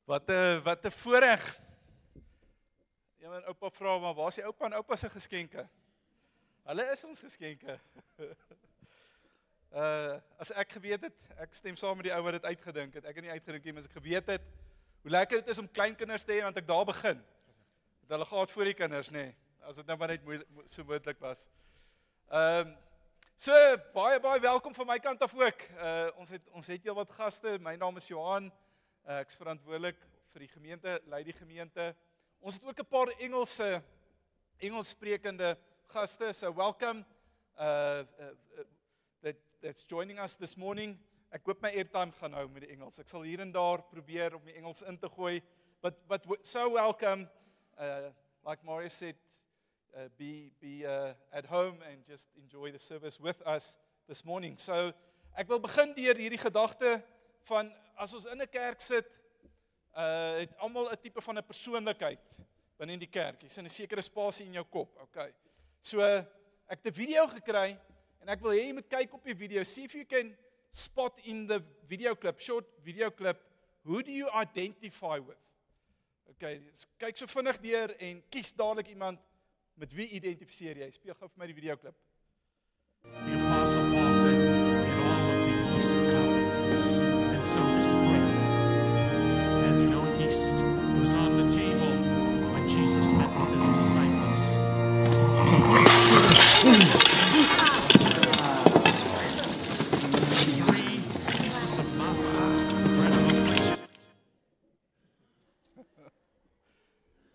Wat 'n voorreg. Ja, my oupa vra, maar waar is die oupa en oupa se geskenke? Hulle is ons geskenke. As ek geweet het, ek stem saam met die ou wat dit uitgedink het. Ek het nie uitgedink nie, maar as ek geweet het hoe lekker dit is om kleinkinders te hê, want ek daar begin. Het hulle gehad voor die kinders, nê? As dit nou maar net so moontlik was. So baie welkom van my kant af ook. Ons het heel wat gaste. My naam is Johan. Ek's verantwoordelik vir die gemeente, lei die gemeente. Ons het ook 'n paar Engels sprekende gaste. So welcome that's joining us this morning. Ek hoop my airtime gaan hou met die Engels. Ek sal hier en daar probeer om die Engels in te gooi. But so welcome. Like Maurice said, be at home and just enjoy the service with us this morning. So ek wil begin deur hierdie gedagte van as ons in 'n kerk sit, het almal 'n tipe van 'n persoonlikheid binne in die kerk. Jy's in 'n sekere spasie in jou kop. Okay. So ek het 'n video gekry en ek wil hê jy moet kyk op die video. See if you can spot in the video clip, short video clip, who do you identify with? Okay, kyk so vinnig deur en kies dadelik iemand met wie identifiseer jy. Speel gou vir my die video klip. The Apostle Paul says that all of the yeast come, and so this bread has no yeast. It was on the table when Jesus met with his disciples. 3 pieces of matzah, bread of affliction.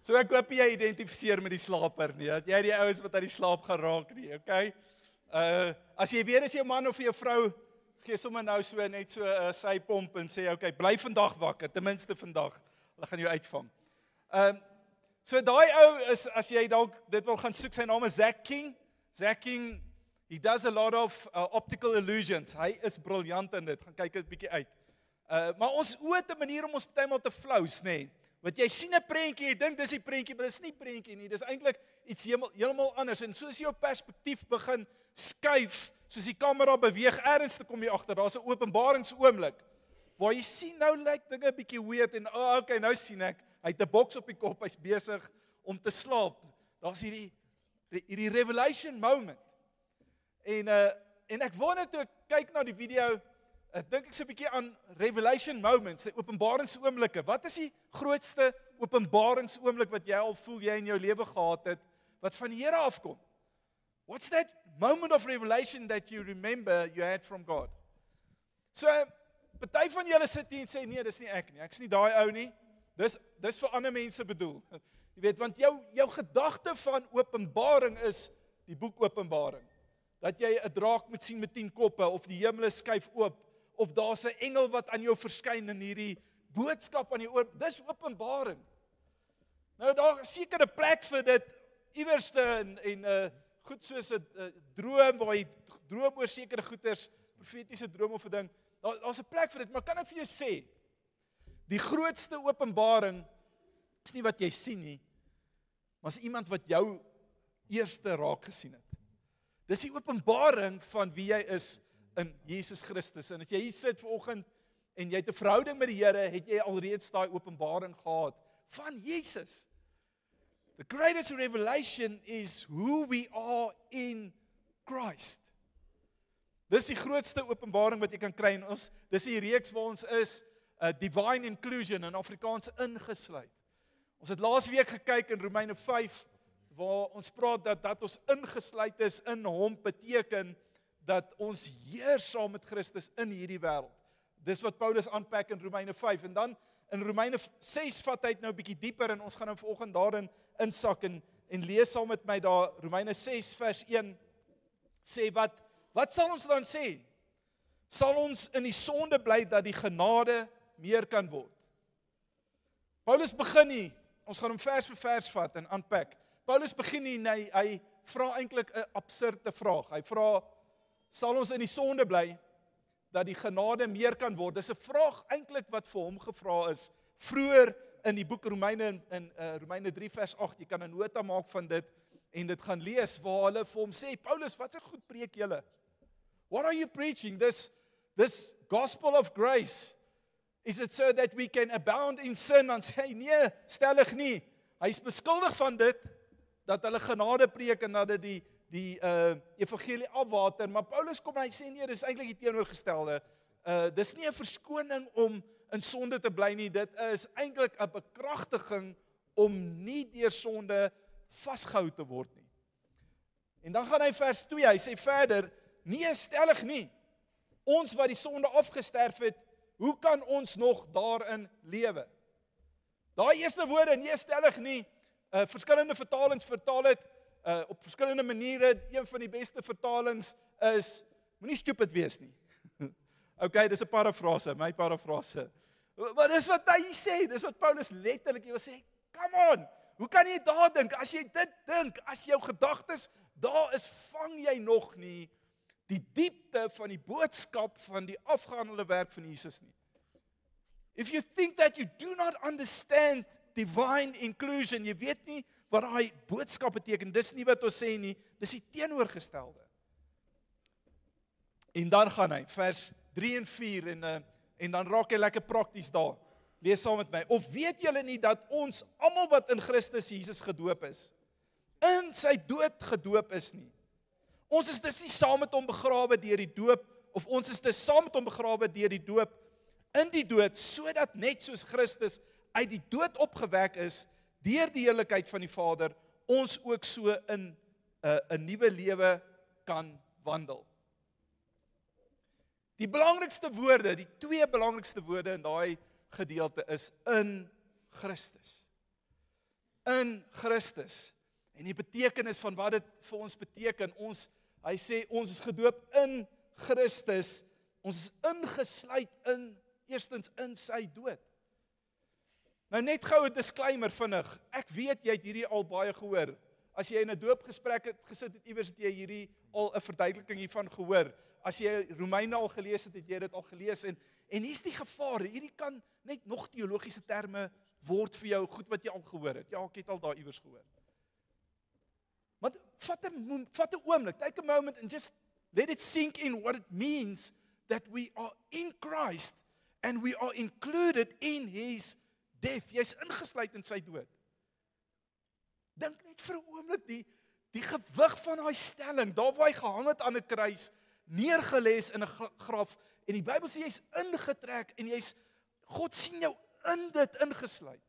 So ek hoop jy identifiseer met die slaper nie, dat jy die ouens wat uit die slaap geraak nie, okay? As jy weet as jou man of jou vrou, gee sommer nou so net so 'n sypomp en sê, okay, bly vandag wakker, ten minste vandag, hulle gaan jou uitvang. So daai ou is, as jy dalk dit wil gaan soek, sy naam is Zach King. Zach King, he does a lot of optical illusions. Hy is briljant in dit, gaan kyk dit bietjie uit. Maar ons oë te manier om ons partymal te flous, nê? Want jy sien 'n prentjie, jy dink dis die prentjie, maar dis nie prentjie nie. Dis eintlik iets heeltemal anders. En soos jou perspektief begin skuif, soos die kamera beweeg, ergens te kom jy agter, daar's 'n openbaringsoomblik waar jy sien nou lyk dinge 'n bietjie weird en okay, nou sien ek, hy het 'n boks op die kop, hy's besig om te slaap. Daar's hierdie revelation moment. En ek wou toe ek kyk na die video, dink ek so 'n bietjie aan revelation moments, die openbaringsoomblikke. Wat is die grootste openbaringsoomblik wat jy al voel jy in jou lewe gehad het, wat van die Here afkom? What's that moment of revelation that you remember you had from God? So, party van julle sit hier en sê, nee, dis nie ek nie, ek's nie daai ou nie, dis vir ander mense bedoel. Jy weet, want jou gedagte van openbaring is die boek Openbaring. Dat jy 'n draak moet sien met 10 koppe, of die hemel skuif oop, of daar's 'n engel wat aan jou verskyn in hierdie boodskap aan jou oor. Dis Openbaring. Nou daar is seker 'n plek vir dit iewerste en goed soos 'n droom waar jy droom oor sekere goeters, profetiese droom of 'n ding. Daar's 'n plek vir dit, maar kan ek vir jou sê, die grootste openbaring is nie wat jy sien nie, maar is iemand wat jou eerste raak gesien het. Dis die openbaring van wie jy is in Jesus Christus. En as jy hier sit vanoggend en jy het 'n verhouding met die Here, het jy alreeds daai openbaring gehad van Jesus. The greatest revelation is who we are in Christ. Dis die grootste openbaring wat jy kan kry in ons. Dis die reeks waar ons is, divine inclusion, in Afrikaans ingesluit. Ons het laas week gekyk in Romeine 5, waar ons praat dat ons ingesluit is in hom, beteken dat ons heers saam met Christus in hierdie wêreld. Dis wat Paulus aanpak in Romeine 5, en dan in Romeine 6 vat hy nou 'n bietjie dieper, en ons gaan nou vanoggend daarin insak en lees saam met my daar, Romeine 6 vers 1, sê wat sal ons dan sê? Sal ons in die sonde bly dat die genade meer kan word? Paulus begin nie, ons gaan hom vers vir vers vat en aanpak. Paulus begin nie, hy vra eintlik 'n absurde vraag. Hy vra, sal ons in die sonde bly dat die genade meer kan word? Dis 'n vraag eintlik wat vir hom gevra is vroeër in die boek Romeine, in Romeine 3 vers 8. Jy kan 'n nota maak van dit en dit gaan lees waar hulle vir hom sê, Paulus, wat 'n goed preek julle? What are you preaching? This gospel of grace. Is it so that we can abound in sin? Dan sê hy, nee, stellig nie. Hy is beskuldig van dit, dat hulle genade preek en dat dit die evangelie afwater, maar Paulus kom en hy sê nee, dis eintlik die teenoorgestelde. Dis nie 'n verskoning om in sonde te bly nie, dit is eintlik 'n bekragtiging om nie deur sonde vasgehou te word nie. En dan gaan hy vers 2, hy sê verder, nee, stellig nie. Ons wat die sonde afgesterf het, hoe kan ons nog daarin lewe? Daai eerste woorde, nee, stellig nie, verskillende vertalings vertaal het op verskillende maniere. Een van die beste vertalings is, moenie stupid wees nie. Okay, dis 'n parafrase, my parafrase. Maar dis wat hy sê, dis wat Paulus letterlik wil sê. Come on, hoe kan jy daar dink? As jy dit dink, as jou gedagtes daar is, vang jy nog nie die diepte van die boodskap van die afgehandelde werk van Jesus nie. If you think that you do not understand divine inclusion, jy weet nie wat daai boodskap beteken, dis nie wat ons sê nie, dis die teenoorgestelde. En dan gaan hy, vers 3 en 4, en dan raak hy lekker prakties daar. Lees saam met my. Of weet julle nie dat ons almal wat in Christus Jesus gedoop is, in sy dood gedoop is nie? Ons is dus nie saam met hom begrawe deur die doop, of ons is dus saam met hom begrawe deur die doop in die dood, sodat net soos Christus uit die dood opgewek is deur die heiligheid van die Vader, ons ook so in 'n nuwe lewe kan wandel. Die belangrikste woorde, die twee belangrikste woorde in daai gedeelte is in Christus. In Christus. En die betekenis van wat dit vir ons beteken, hy sê ons is gedoop in Christus, ons is ingesluit eerstens in sy dood. Nou net gou 'n disclaimer vinnig. Ek weet jy het hierdie al baie gehoor. As jy in 'n doopgesprek het gesit het iewers, het jy hierdie al 'n verduideliking hiervan gehoor. As jy Romeine al gelees het, het jy dit al gelees en hier's die gevaar. Hierdie kan net nog teologiese terme word vir jou goed wat jy al gehoor het. Ja, ek het al daar iewers gehoor. Maar vat 'n oomblik, take a moment and just let it sink in what it means that we are in Christ and we are included in his death. Jy's ingesluit in sy dood. Dink net vir 'n oomblik die gewig van daai stelling, daar waar hy gehang het aan 'n kruis, neergeles in 'n graf, en die Bybel sê jy's ingetrek en God sien jou in dit ingesluit.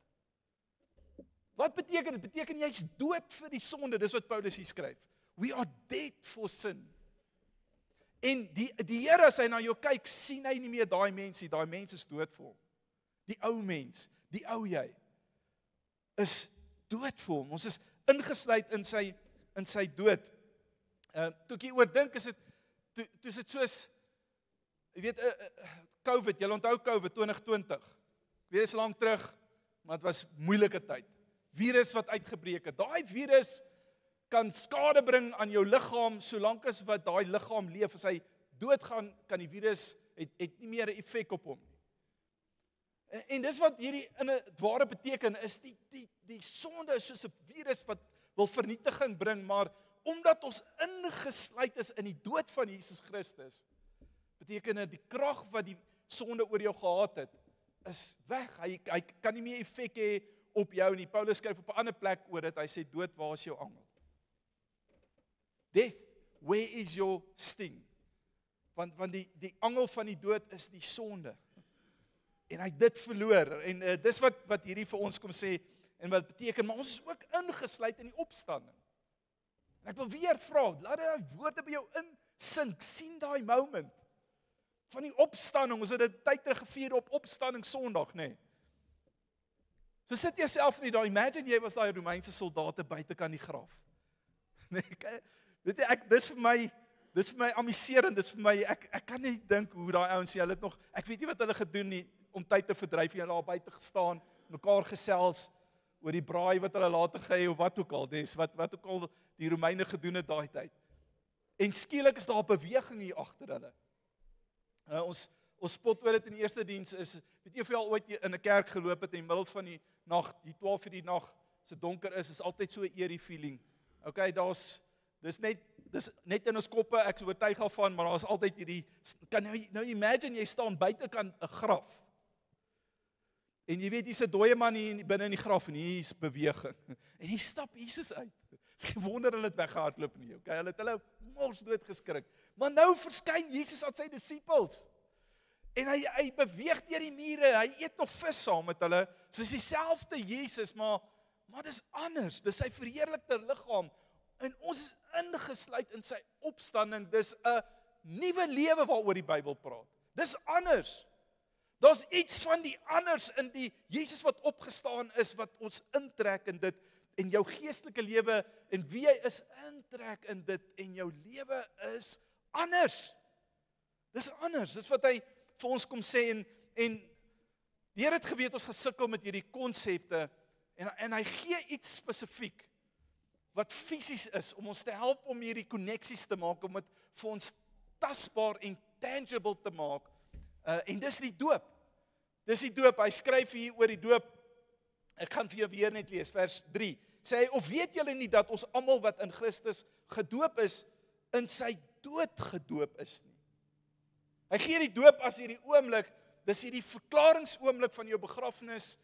Wat beteken dit? Beteken jy's dood vir die sonde, dis wat Paulus hier skryf. We are dead for sin. En die Here, as hy na jou kyk, sien hy nie meer daai mens nie, daai mens is dood vir hom. Die ou mens, die ou jy, is dood vir hom. Ons is ingesluit in sy dood. Toe ek hieroor dink, is dit soos, jy weet, COVID, julle onthou COVID 2020. Ek weet, is lank terug, maar dit was moeilike tyd. Virus wat uitgebreek het. Daai virus kan skade bring aan jou liggaam, solank as wat daai liggaam leef. As hy doodgaan, kan die virus het nie meer 'n effek op hom nie. En dis wat hierdie in 'n ware beteken, is die sonde is soos 'n virus wat wil vernietiging bring, maar omdat ons ingesluit is in die dood van Jesus Christus, beteken dit die krag wat die sonde oor jou gehad het, is weg. Hy kan nie meer effek hê op jou nie. Paulus skryf op 'n ander plek oor dit. Hy sê dood, waar is jou angel? Death, where is your sting? Want die angel van die dood is die sonde. En hy het dit verloor. En dis wat hierdie vir ons kom sê en wat beteken, maar ons is ook ingesluit in die opstanding. En ek wil weer vra, laat die woorde by jou insink, sien daai moment van die opstanding. Ons het dit tyd terug gevier op opstanding Sondag, nê? Nee. So sit jouself nie daar, imagine jy was daai Romeinse soldate buite kan die graf. Nee, weet jy, dis vir my amuserend, dis vir my, ek kan nie dink hoe daai ouens, hulle het nog, ek weet nie wat hulle gedoen nie, om tyd te verdryf, hulle daar buite gestaan, mekaar gesels, oor die braai wat hulle later gehê, of wat ook al, wat ook al die Romeine gedoen het daai tyd. En skielik is daar 'n beweging hier agter hulle. Ons spot oor dit in die eerste diens is, weet jy of jy al ooit in 'n kerk geloop het in die middel van die nag, die 12 uur die nag, as dit donker is altyd so 'n eerie feeling. Okay, dis net in ons koppe, ek is oortuig daarvan, maar daar's altyd hierdie, kan nou imagine jy staan buitekant 'n graf. En jy weet, hier's 'n dooie man hier binne in die graf en hier's beweging. En hier stap Jesus uit. Dis geen wonder hulle het weggehardloop nie, okay? Hulle het hulle mors dood geskrik. Maar nou verskyn Jesus aan sy disippels. En hy beweeg deur die mure, hy eet nog vis saam met hulle. So is dieselfde Jesus, maar dis anders. Dis sy verheerlikte liggaam. En ons is ingesluit in sy opstanding. Dis 'n nuwe lewe waaroor die Bybel praat. Dis anders. Daar's iets van die anders in die Jesus wat opgestaan is, wat ons intrek in dit, en jou geestelike lewe, en wie hy is, intrek in dit, en jou lewe is anders. Dis anders, dis wat hy vir ons kom sê, en die Here het geweet, ons gesukkel met hierdie konsepte, en hy gee iets spesifiek, wat fisies is, om ons te help om hierdie koneksies te maak, om dit vir ons tasbaar en tangible te maak, en dis die doop. Dis die doop, hy skryf hier oor die doop, ek gaan vir jou weer net lees, vers 3, sê hy, of weet julle nie dat ons almal wat in Christus gedoop is, in sy dood gedoop is nie. Hy gee die doop as hierdie oomblik, dis hierdie verklaringsoomblik van jou begrafnis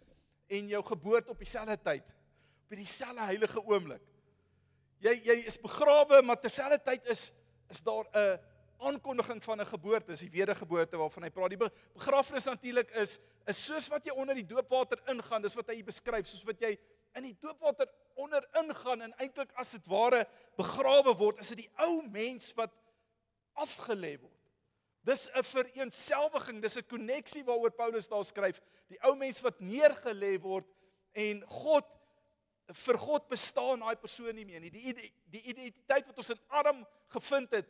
en jou geboorte op dieselfde tyd, op dieselfde heilige oomblik. Jy is begrawe, maar terselfdertyd is daar 'n aankondiging van 'n geboorte, is die wedergeboorte waarvan hy praat. Die begrafnis natuurlik is soos wat jy onder die doopwater ingaan, dis wat hy beskryf, soos wat jy in die doopwater onder ingaan en eintlik as dit ware begrawe word, is dit die ou mens wat afgelê word. Dis 'n vereenselwiging, dis 'n koneksie waaroor Paulus daar skryf. Die ou mens wat neergelê word en vir God bestaan daai persoon nie meer nie. Die identiteit wat ons in Adam gevind het,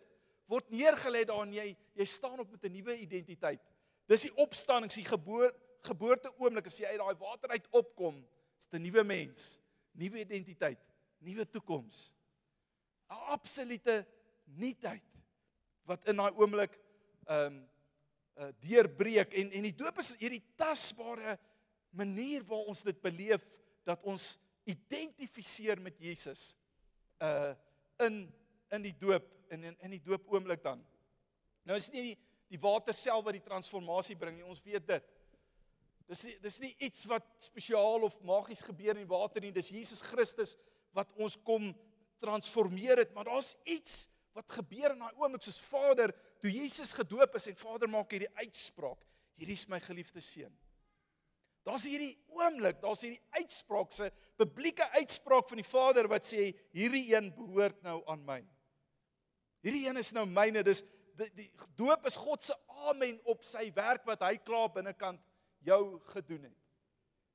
word neergelê daar en jy staan op met 'n nuwe identiteit. Dis die opstanding, die geboorte oomblik as jy uit daai water uit opkom, is 'n nuwe mens, nuwe identiteit, nuwe toekoms. 'n Absolute nuutheid wat in daai oomblik deurbreek en die doop is hierdie tasbare manier waar ons dit beleef dat ons identifiseer met Jesus in die doop in die doop oomblik dan. Nou is nie die water self wat die transformasie bring nie, ons weet dit. Dis nie iets wat spesiaal of magies gebeur in die water nie, dis Jesus Christus wat ons kom transformeer het, maar daar's iets wat gebeur in daai oomblik soos Vader, toe Jesus gedoop is en Vader maak hierdie uitspraak, hierdie is my geliefde seun. Daar's hierdie oomblik, daar's hierdie uitspraak, 'n publieke uitspraak van die Vader wat sê, hierdie een behoort nou aan my. Hierdie een is nou myne, dis die doop is God se amen op sy werk wat hy klaar binnekant jou gedoen het.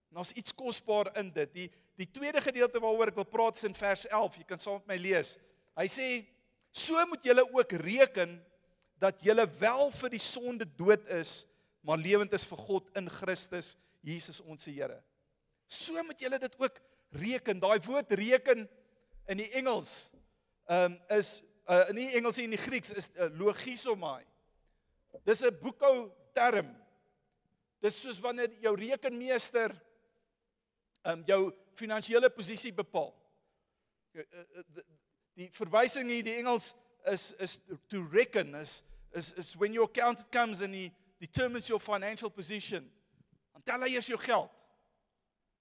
En daar's iets kosbaar in dit. Die tweede gedeelte waaroor ek wil praat is in vers 11, jy kan saam met my lees. Hy sê, so moet julle ook reken dat julle wel vir die sonde dood is, maar lewend is vir God in Christus Jesus ons Here. So moet julle dit ook reken. Daai woord reken in die Engels is in die Engels en in die Grieks is logizomai. Dis 'n boekhou term. Dis soos wanneer jou rekenmeester jou finansiële posisie bepaal. Die verwysing hier, die Engels is to reckon, is when your accountant comes and he determines your financial position. Dan tel hy eers jou geld.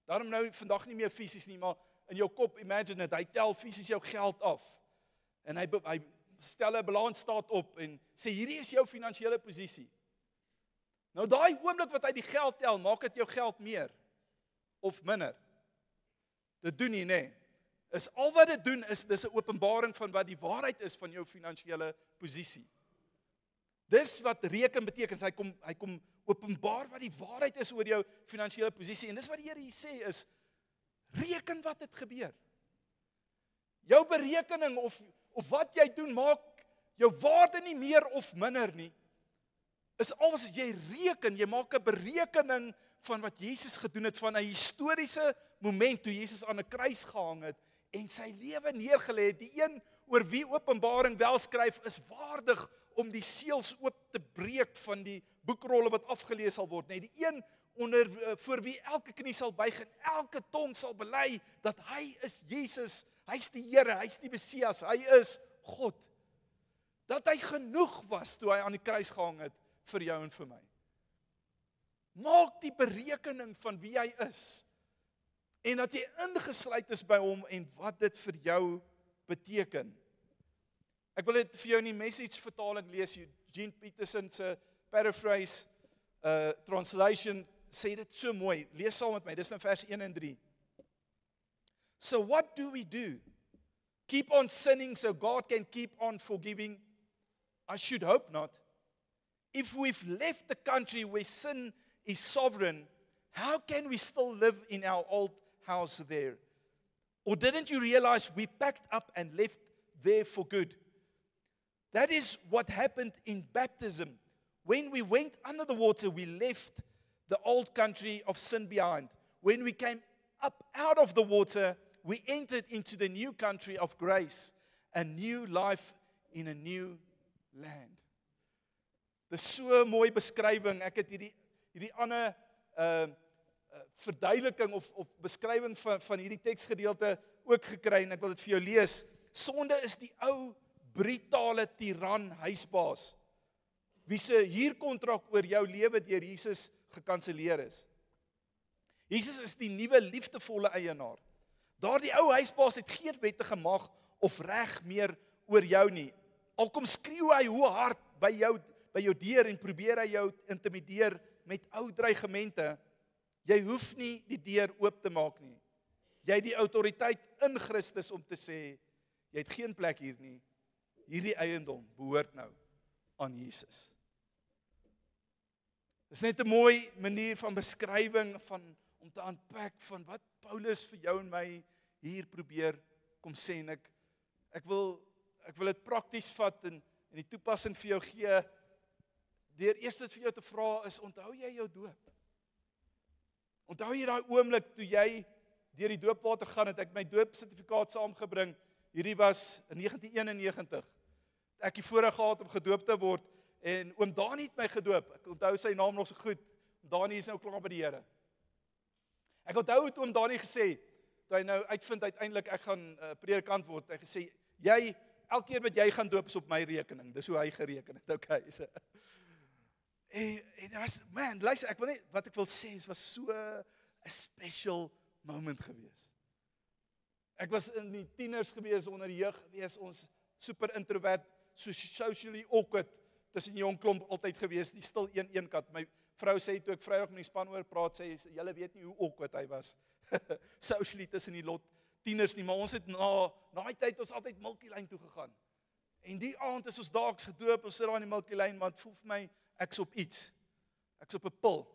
Daarom nou vandag nie meer fisies nie, maar in jou kop, imagine it, hy tel fisies jou geld af. En hy stel 'n balansstaat op en sê, hierdie is jou finansiële posisie. Nou daai oomblik wat hy die geld tel, maak dit jou geld meer of minder? Dit doen nie, nee. Is al wat dit doen is, dis 'n openbaring van wat die waarheid is van jou finansiële posisie. Dis wat reken beteken, hy kom openbaar wat die waarheid is oor jou finansiële posisie, en dis wat die Here hier sê is, reken wat het gebeur. Jou berekening of wat jy doen, maak jou waarde nie meer of minder nie. Is alles as jy reken, jy maak 'n berekening van wat Jesus gedoen het, van 'n historiese moment toe Jesus aan 'n kruis gehang het, en sy lewe neergelê het. Die een oor wie Openbaring wel skryf, is waardig om die seels oop te breek van die boekrolle wat afgelees sal word. Nee, die een voor wie elke knie sal buig en elke tong sal bely dat hy is Jesus, hy's die Here, hy's die Messias, hy is God. Dat hy genoeg was toe hy aan die kruis gehang het vir jou en vir my. Maak die berekening van wie hy is. En dat jy ingesluit is by hom en wat dit vir jou beteken. Ek wil dit vir jou in die Message vertaling lees. Eugene Peterson se paraphrase translation sê dit so mooi. Lees saam met my. Dis in vers 1 en 3. So what do we do? Keep on sinning so God can keep on forgiving? I should hope not. If we've left the country where sin is sovereign, how can we still live in our old house there? Or didn't you realize we packed up and left there for good? That is what happened in baptism. When we went under the water, we left the old country of sin behind. When we came up out of the water, we entered into the new country of grace, a new life in a new land. Dis so 'n mooi beskrywing. Ek het hierdie ander verduideliking of beskrywing van hierdie teksgedeelte ook gekry en ek wil dit vir jou lees. Sonde is die ou brutale tiran huisbaas wie se huurkontrak oor jou lewe deur Jesus gekanselleer is. Jesus is die nuwe liefdevolle eienaar. Daardie ou huisbaas het geen wettige mag of reg meer oor jou nie. Al kom skreeu hy hoe hard by jou deur en probeer hy jou intimideer met ou dreigemente. Jy hoef nie die deur oop te maak nie. Jy het die autoriteit in Christus om te sê, jy het geen plek hier nie. Hierdie eiendom behoort nou aan Jesus. Dis net 'n mooi manier van beskrywing om te unpack van wat Paulus vir jou en my hier probeer kom sê en ek wil dit prakties vat en die toepassing vir jou gee. Deur eers vir jou te vra is, onthou jy jou doop? Onthou jy daai oomblik toe jy deur die doopwater gaan het, ek my doopsertifikaat saamgebring. Hierdie was in 1991. Ek het voorreg gehad om gedoop te word en oom Dani het my gedoop. Ek onthou sy naam nog so goed. Dani is nou klaar by die Here. Ek onthou het oom Dani gesê, toe hy nou uitvind uiteindelik ek gaan predikant word. Hy gesê, jy elke keer wat jy gaan doop is op my rekening. Dis hoe hy gereken het. Okay. So. En was, man, luister, ek wil net, wat ek wil sê, is was so 'n special moment gewees. Ek was in die tieners gewees, onder die jeug gewees, ons super introvert, socially awkward, tussen jong klomp altyd gewees, die stil een kant. My vrou sê toe ek Vrydag met die span oor praat, sê, julle weet nie hoe awkward hy was. Socially tussen die lot tieners nie, maar ons het na die tyd ons altyd Milky Lane toe gegaan. En die aand is ons daaks gedoop, ons sit daar in die Milky Lane, maar het voel vir my, ek's op iets. Ek's op 'n pil.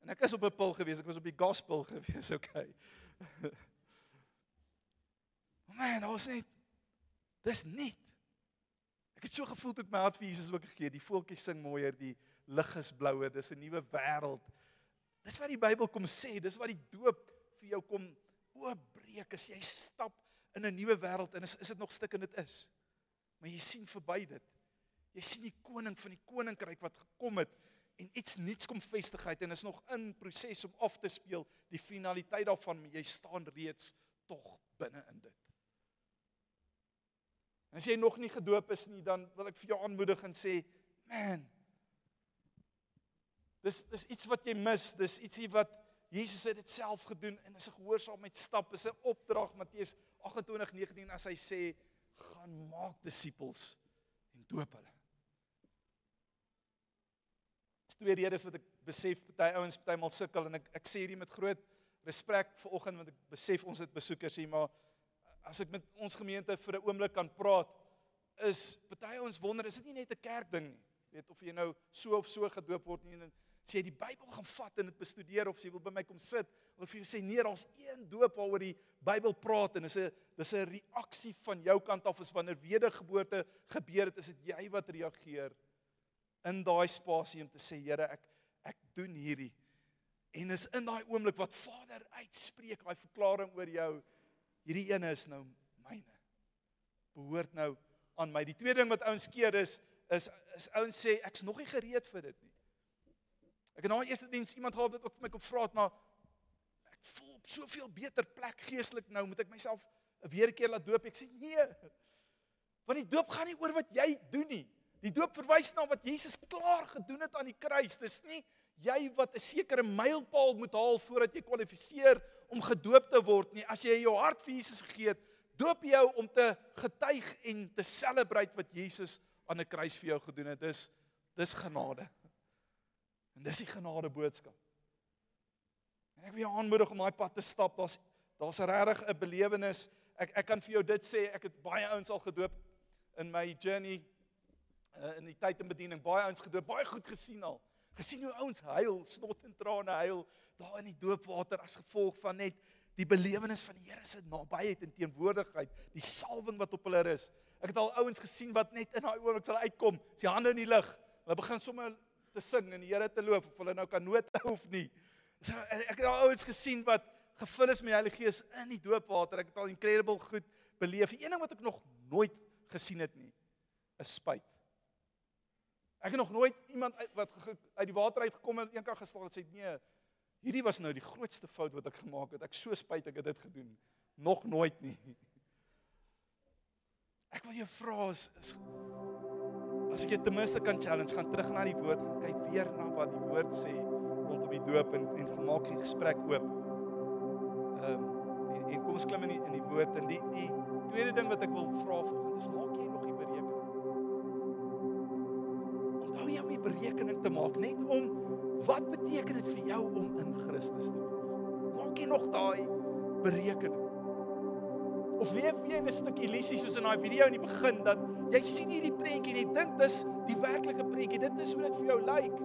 En ek is op 'n pil gewees, ek was op die gospel gewees, okay. Man, ons net, dis net. Ek het so gevoel toe ek my hart vir Jesus ook gegee, die voeltjies sing mooier, die lig is blouer, dis 'n nuwe wêreld. Dis wat die Bybel kom sê, dis wat die doop vir jou kom oopbreek, as jy stap in 'n nuwe wêreld, en is dit nog stuk en dit is. Maar jy sien verby dit. Jy sien die koning van die koninkryk wat gekom het, en iets niets kom vestigheid, en is nog in proses om af te speel, die finaliteit daarvan, maar jy staan reeds tog binne in dit. En as jy nog nie gedoop is nie, dan wil ek vir jou aanmoedig en sê, man, dis iets wat jy mis, dis ietsie wat Jesus het dit self gedoen, en is 'n gehoorsaamheid stap, is 'n opdrag, Matteus 28:19, as hy sê, gaan maak disippels, en doop hulle. Dis twee redes wat ek besef, party ouens partymal sukkel, en ek sê hierdie met groot respek vanoggend, want ek besef ons het besoekers hier, maar as ek met ons gemeente vir 'n oomblik kan praat, is party ouens wonder, is dit nie net 'n kerkding nie, weet of jy nou so of so gedoop word nie, en as jy die Bybel gaan vat en dit bestudeer, of jy wil by my kom sit, wil vir jou sê, nee, daar's een doop waaroor die Bybel praat, en dis 'n reaksie van jou kant af, is wanneer wedergeboorte gebeur het, is dit jy wat reageer, in daai spasie om te sê, Here, ek doen hierdie, en is in daai oomblik wat Vader uitspreek, daai verklaring oor jou, hierdie ene is nou myne, behoort nou aan my. Die tweede ding wat ouens keer is ouens sê, ek's nog nie gereed vir dit nie. Ek het na die eerste diens iemand gehad wat ook vir my kom vra het, maar ek voel op soveel beter plek geestelik nou, moet ek myself weer 'n keer laat doop? Ek sê nee, want die doop gaan nie oor wat jy doen nie. Die doop verwys na wat Jesus klaar gedoen het aan die kruis. Dis nie jy wat 'n sekere mylpaal moet haal voordat jy kwalifiseer om gedoop te word nie. As jy jou hart vir Jesus gegee het, doop jou om te getuig en te celebrate wat Jesus aan 'n kruis vir jou gedoen het. Dis genade. En dis die genade boodskap. En ek wil jou aanmoedig om daai pad te stap. Daar's regtig 'n belewenis. Ek kan vir jou dit sê, ek het baie ouens al gedoop in my journey, in die tyd in bediening, baie ouens gedoop, baie goed gesien al. Gesien hoe ouens huil, snot en trane huil, daar in die doopwater as gevolg van net die belewenis van die Here se nabyheid en teenwoordigheid, die salwing wat op hulle is. Ek het al ouens gesien wat net in daai oomblik sal uitkom, sy hande in die lug, hulle begin sommer te sing en die Here te loof, of hulle nou kan note hou of nie. So, ek het al ouens gesien wat gevul is met die Heilige Gees in die doopwater. Ek het al incredible goed beleef. Die een ding wat ek nog nooit gesien het nie, is spyt. Ek het nog nooit iemand wat uit die water uitgekom en eendag gestaan en sê, nee, hierdie was nou die grootste fout wat ek gemaak het. Ek so spyt ek het dit gedoen. Nog nooit nie. Ek wil jou vra, as ek jy ten minste kan challenge, gaan terug na die woord, gaan kyk weer na wat die woord sê rondom die doop en gemaak die gesprek oop. En kom ons klim in die woord. En die tweede ding wat ek wil vra vanoggend is, maak jy nog die berekening? Onthou jy om die berekening te maak, net om, wat beteken dit vir jou om in Christus te wees? Maak jy nog daai berekening? Of leef jy in 'n stuk illusie soos in daai video in die begin, dat jy sien hierdie prentjie en jy dink dis die werklike prentjie, dit is hoe dit vir jou lyk.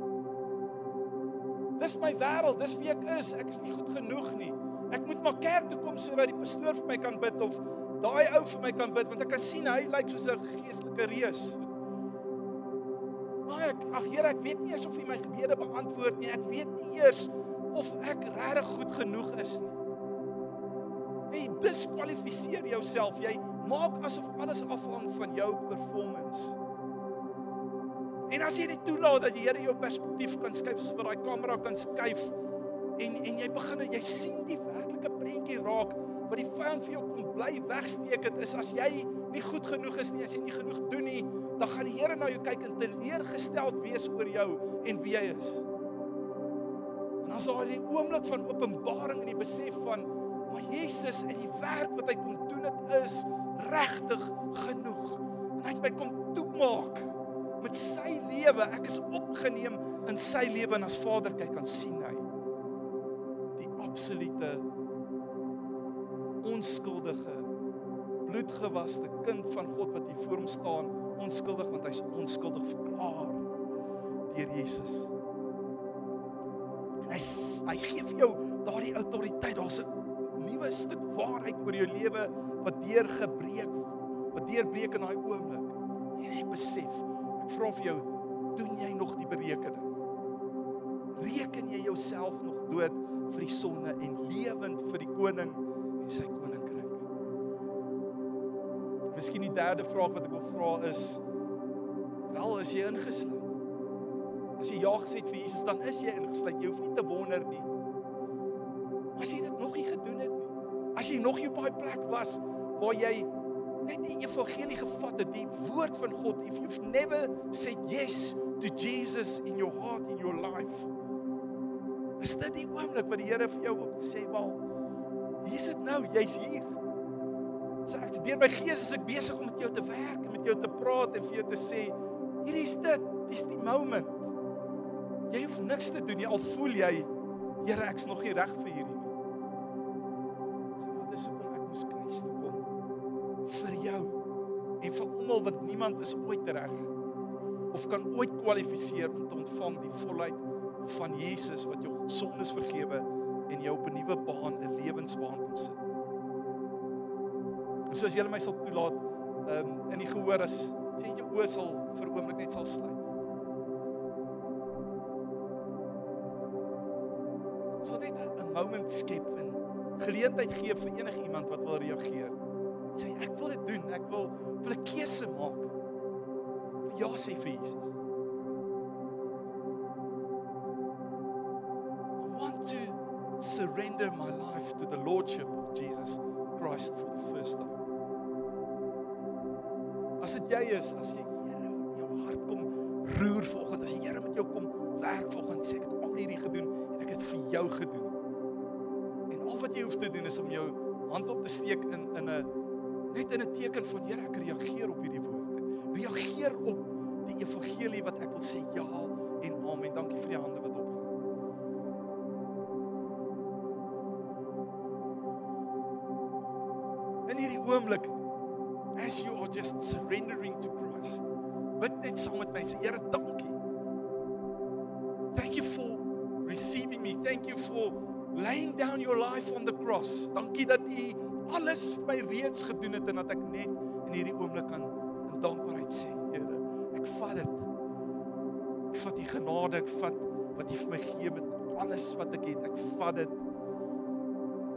Dis my wêreld, dis wie ek is nie goed genoeg nie. Ek moet maar kerk toe kom sodat die pastoor vir my kan bid, of daai ou vir my kan bid, want ek kan sien hy lyk soos 'n geestelike reus. Maar Here, ek weet nie eers of U my gebede beantwoord nie, ek weet nie eers of ek regtig goed genoeg is nie. Jy diskwalifiseer jouself, jy maak asof alles afhang van jou performance. En as jy dit toelaat dat die Here jou perspektief kan skuif, soos wat daai kamera kan skuif, en jy begin, jy sien die werklike prentjie raak, wat die vyand vir jou kom bly wegsteek het, is as jy nie goed genoeg is nie, as jy nie genoeg doen nie, dan gaan die Here na jou kyk en teleurgesteld wees oor jou en wie jy is. En as daar die oomblik van openbaring en die besef van, maar Jesus en die werk wat hy kom doen, het is regtig genoeg. En hy het my kom toemaak met sy lewe. Ek is opgeneem in sy lewe, en as Vader kyk, kan sien hy die absolute onskuldige, bloedgewaste kind van God wat hier voor hom staan, onskuldig, want hy is onskuldig verklaar deur Jesus. En hy gee vir jou daardie autoriteit, daar's 'n nuwe stuk waarheid oor jou lewe wat deurbreek in daai oomblik. En jy besef, ek vra vir jou, doen jy nog die berekening? Reken jy jouself nog dood vir die sonde en lewend vir die koning en sy koninkryk? Miskien die derde vraag wat ek wil vra is, wel, is jy ingesluit? As jy ja gesê het vir Jesus, dan is jy ingesluit. Jy hoef nie te wonder nie. As jy dit nog nie gedoen het nie, as jy nog nie op daai plek was waar jy net die evangelie gevat het, die woord van God, if you've never said yes to Jesus in your heart, in your life, is dit die oomblik wat die Here vir jou wil sê, wel, hier is dit nou, jy's hier. So ek deur my gees is ek besig om met jou te werk en met jou te praat en vir jou te sê, hierdie is dit, dis die moment. Jy hoef niks te doen nie, al voel jy, Here, ek's nog nie reg vir hierdie nie. Sê maar, dis hoekom ek moes kruis toe kom, vir jou, en vir almal wat niemand is ooit reg, of kan ooit kwalifiseer om te ontvang die volheid van Jesus, wat jou sondes vergewe, en jou op 'n nuwe baan, 'n lewensbaan kom sit. En so as julle my sal toelaat, in die gehoor, as jy jou oë sal vir 'n oomblik net sal sluit. So net 'n moment skep en geleentheid gee vir enige iemand wat wil reageer. Sê, ek wil dit doen, ek wil 'n keuse maak. Ja sê vir Jesus. I want to surrender my life to the Lordship of Jesus Christ for the first time. As dit jy is, as jy Here jou hart kom roer vanoggend, as die Here met jou kom werk vanoggend, sê ek al hierdie gedoen en ek het vir jou gedoen. En al wat jy hoef te doen is om jou hand op te steek net in 'n teken van Here, ek reageer op hierdie woord. Reageer op die evangelie wat ek wil sê ja en amen. Dankie vir die hande wat opgaan. In hierdie oomblik, as you are just surrendering to Christ, bid net saam met my, sê Here, dankie. Thank you for receiving me. Thank you for laying down your life on the cross. Dankie dat U alles vir my reeds gedoen het en dat ek net in hierdie oomblik kan in dankbaarheid sê, Here, ek vat dit. Ek vat die genade, ek vat wat U vir my gee met alles wat ek het. Ek vat dit.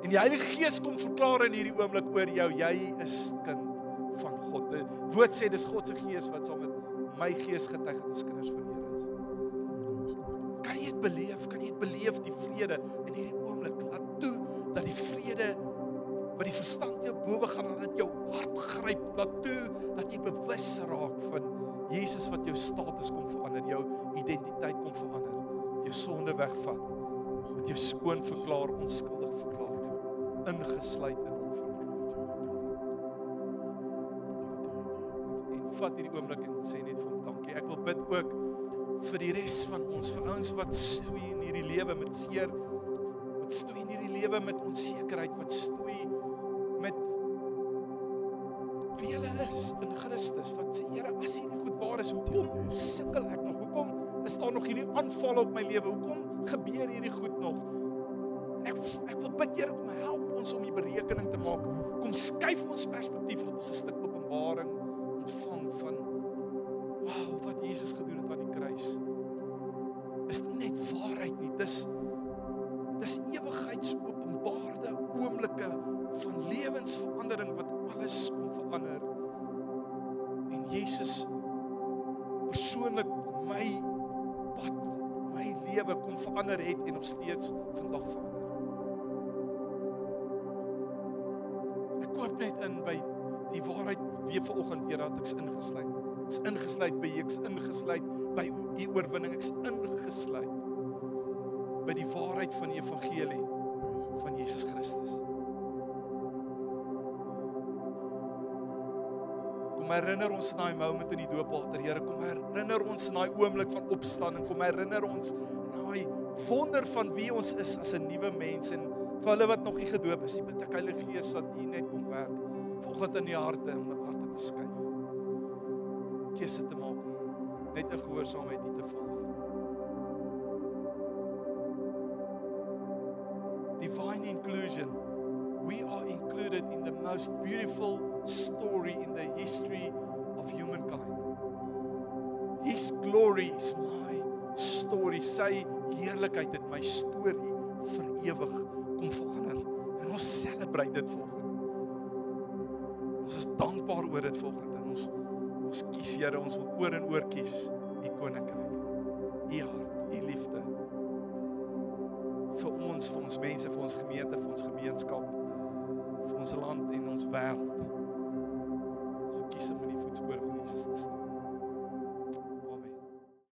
En die Heilige Gees kom verklaar in hierdie oomblik oor jou, jy is kind van God. Die woord sê dis God se Gees wat saam met my gees getuig dat ons kinders van die Here is. Kan jy dit beleef? Kan jy dit beleef, die vrede in hierdie oomblik? Laat toe dat die vrede wat die verstand jou bowe gaan, dat dit jou hart gryp. Laat toe dat jy bewus raak van Jesus wat jou status kom verander, jou identiteit kom verander, jou sonde wegvat, wat jou skoon verklaar, onskuldig verklaar, ingesluit in hom en vat hierdie oomblik en sê net vir hom dankie. Ek wil bid ook vir die res van ons, vir ouens wat stoei in hierdie lewe met seer, wat stoei in hierdie lewe met onsekerheid, wat stoei met wie hulle is in Christus, wat sê, Here, as hierdie goed waar is, hoekom sukkel ek nog? Hoekom is daar nog hierdie aanval op my lewe? Hoekom gebeur hierdie goed nog? En ek wil bid, Here, kom help ons om die berekening te maak. Kom skuif ons perspektief op ons 'n stuk openbaring ontvang van wow, wat Jesus gedoen het aan die kruis. Is nie net waarheid nie, dis ewigheidsopenbaarde oomblikke van lewensverandering wat alles kom verander. En Jesus persoonlik my pad, my lewe kom verander het en nog steeds vandag verander. Ek koop net in by die waarheid weer vanoggend, Here, dat ek's ingesluit. Ek's ingesluit by U, ek's ingesluit by U oorwinning, ek's ingesluit by die waarheid van die evangelie van Jesus Christus. Kom herinner ons na daai moment in die doopwater, Here, kom herinner ons na daai oomblik van opstanding, kom herinner ons na daai wonder van wie ons is as 'n nuwe mens, en vir hulle wat nog nie gedoop is, bid ek Heilige Gees dat U net kom werk, vanoggend in die harte, om die harte te skuif, keuse te maak, om net in gehoorsaamheid U te volg. Divine inclusion. We are included in the most beautiful story in the history of humankind. His glory is my story. Sy heerlikheid het my storie vir ewig kom verander. En ons celebrate dit volgende. Ons is dankbaar oor dit volgende. En ons kies, Here, ons wil oor en oor kies U koninkryk, U hart, U liefde. Vir ons mense, vir ons gemeente, vir ons gemeenskap, vir ons land en ons wêreld.